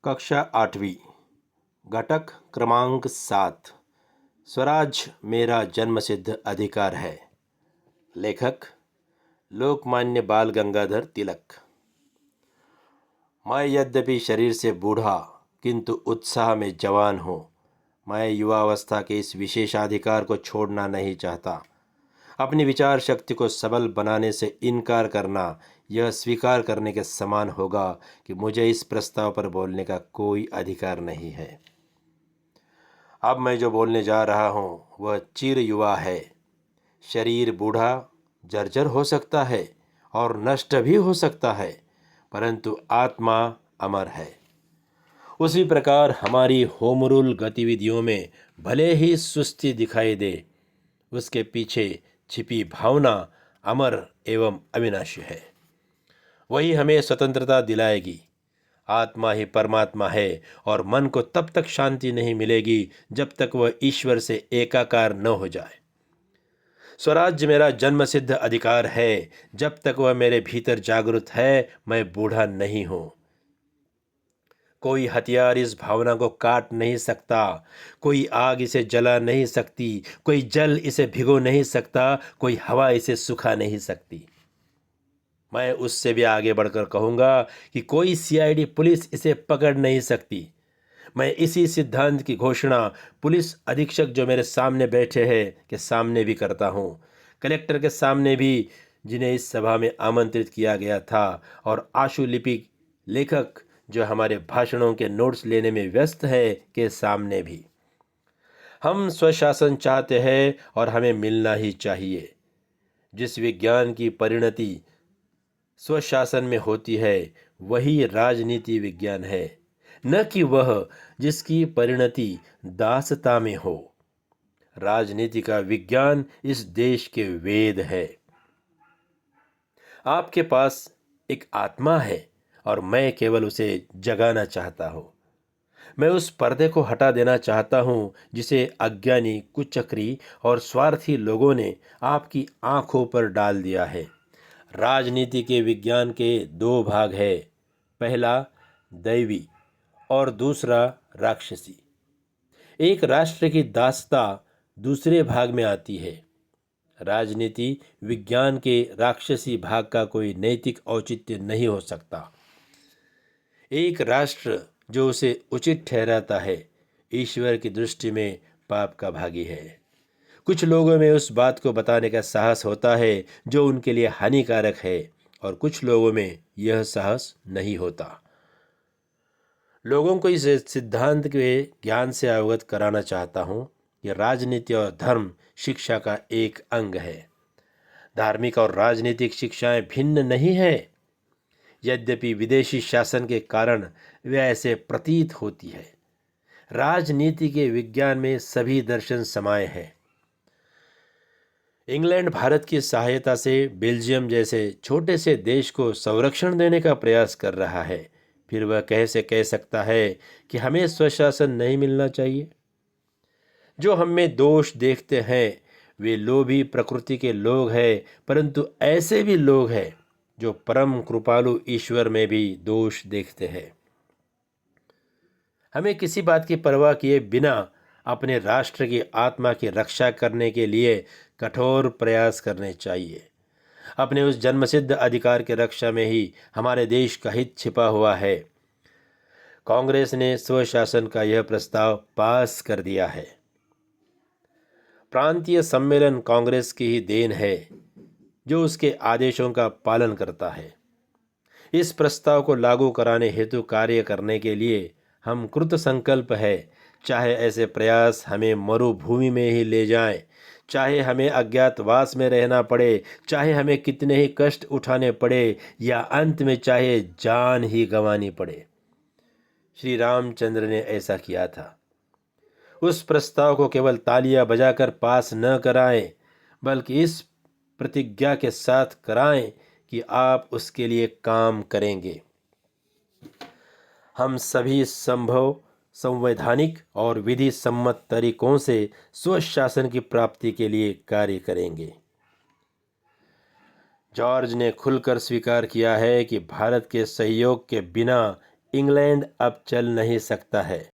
कक्षा 8वीं घटक क्रमांक 7 स्वराज मेरा जन्मसिद्ध अधिकार है। लेखक लोकमान्य बाल गंगाधर तिलक। मैं यद्यपि शरीर से बूढ़ा किंतु उत्साह में जवान हूँ। मैं युवावस्था के इस विशेषाधिकार को छोड़ना नहीं चाहता। अपनी विचार शक्ति को सबल बनाने से इनकार करना यह स्वीकार करने के समान होगा कि मुझे इस प्रस्ताव पर बोलने का कोई अधिकार नहीं है। अब मैं जो बोलने जा रहा हूँ वह चिर युवा है। शरीर बूढ़ा जर्जर हो सकता है और नष्ट भी हो सकता है, परंतु आत्मा अमर है। उसी प्रकार हमारी होमरूल गतिविधियों में भले ही सुस्ती दिखाई दे, उसके पीछे छिपी भावना अमर एवं अविनाशी है। वही हमें स्वतंत्रता दिलाएगी। आत्मा ही परमात्मा है और मन को तब तक शांति नहीं मिलेगी जब तक वह ईश्वर से एकाकार न हो जाए। स्वराज्य मेरा जन्मसिद्ध अधिकार है। जब तक वह मेरे भीतर जागृत है, मैं बूढ़ा नहीं हूं। कोई हथियार इस भावना को काट नहीं सकता, कोई आग इसे जला नहीं सकती, कोई जल इसे भिगो नहीं सकता, कोई हवा इसे सुखा नहीं सकती। मैं उससे भी आगे बढ़कर कहूँगा कि कोई सीआईडी पुलिस इसे पकड़ नहीं सकती। मैं इसी सिद्धांत की घोषणा पुलिस अधीक्षक जो मेरे सामने बैठे हैं के सामने भी करता हूँ, कलेक्टर के सामने भी जिन्हें इस सभा में आमंत्रित किया गया था, और आशुलिपि लेखक जो हमारे भाषणों के नोट्स लेने में व्यस्त है के सामने भी। हम स्वशासन चाहते हैं और हमें मिलना ही चाहिए। जिस विज्ञान की परिणति स्वशासन में होती है वही राजनीति विज्ञान है, न कि वह जिसकी परिणति दासता में हो। राजनीति का विज्ञान इस देश के वेद है। आपके पास एक आत्मा है और मैं केवल उसे जगाना चाहता हूँ। मैं उस पर्दे को हटा देना चाहता हूँ जिसे अज्ञानी, कुचक्री और स्वार्थी लोगों ने आपकी आंखों पर डाल दिया है। राजनीति के विज्ञान के दो भाग है, पहला दैवी और दूसरा राक्षसी। एक राष्ट्र की दासता दूसरे भाग में आती है। राजनीति विज्ञान के राक्षसी भाग का कोई नैतिक औचित्य नहीं हो सकता। एक राष्ट्र जो उसे उचित ठहराता है ईश्वर की दृष्टि में पाप का भागी है। कुछ लोगों में उस बात को बताने का साहस होता है जो उनके लिए हानिकारक है, और कुछ लोगों में यह साहस नहीं होता। लोगों को इस सिद्धांत के ज्ञान से अवगत कराना चाहता हूँ कि राजनीति और धर्म शिक्षा का एक अंग है। धार्मिक और राजनीतिक शिक्षाएं भिन्न नहीं है, यद्यपि विदेशी शासन के कारण वे ऐसे प्रतीत होती है। राजनीति के विज्ञान में सभी दर्शन समाये हैं। इंग्लैंड भारत की सहायता से बेल्जियम जैसे छोटे से देश को संरक्षण देने का प्रयास कर रहा है, फिर वह कैसे कह सकता है कि हमें स्वशासन नहीं मिलना चाहिए? जो हम में दोष देखते हैं वे लोभी प्रकृति के लोग हैं, परंतु ऐसे भी लोग हैं जो परम कृपालु ईश्वर में भी दोष देखते हैं। हमें किसी बात की परवाह किए बिना अपने राष्ट्र की आत्मा की रक्षा करने के लिए कठोर प्रयास करने चाहिए। अपने उस जन्मसिद्ध अधिकार की रक्षा में ही हमारे देश का हित छिपा हुआ है। कांग्रेस ने स्वशासन का यह प्रस्ताव पास कर दिया है। प्रांतीय सम्मेलन कांग्रेस की ही देन है जो उसके आदेशों का पालन करता है। इस प्रस्ताव को लागू कराने हेतु कार्य करने के लिए हम कृत संकल्प है। चाहे ऐसे प्रयास हमें मरुभूमि में ही ले जाएं, चाहे हमें अज्ञातवास में रहना पड़े, चाहे हमें कितने ही कष्ट उठाने पड़े, या अंत में चाहे जान ही गंवानी पड़े। श्री रामचंद्र ने ऐसा किया था। उस प्रस्ताव को केवल तालियां बजाकर पास न कराएं, बल्कि इस प्रतिज्ञा के साथ कराएं कि आप उसके लिए काम करेंगे। हम सभी संभव संवैधानिक और विधि सम्मत तरीकों से स्वशासन की प्राप्ति के लिए कार्य करेंगे। जॉर्ज ने खुलकर स्वीकार किया है कि भारत के सहयोग के बिना इंग्लैंड अब चल नहीं सकता है।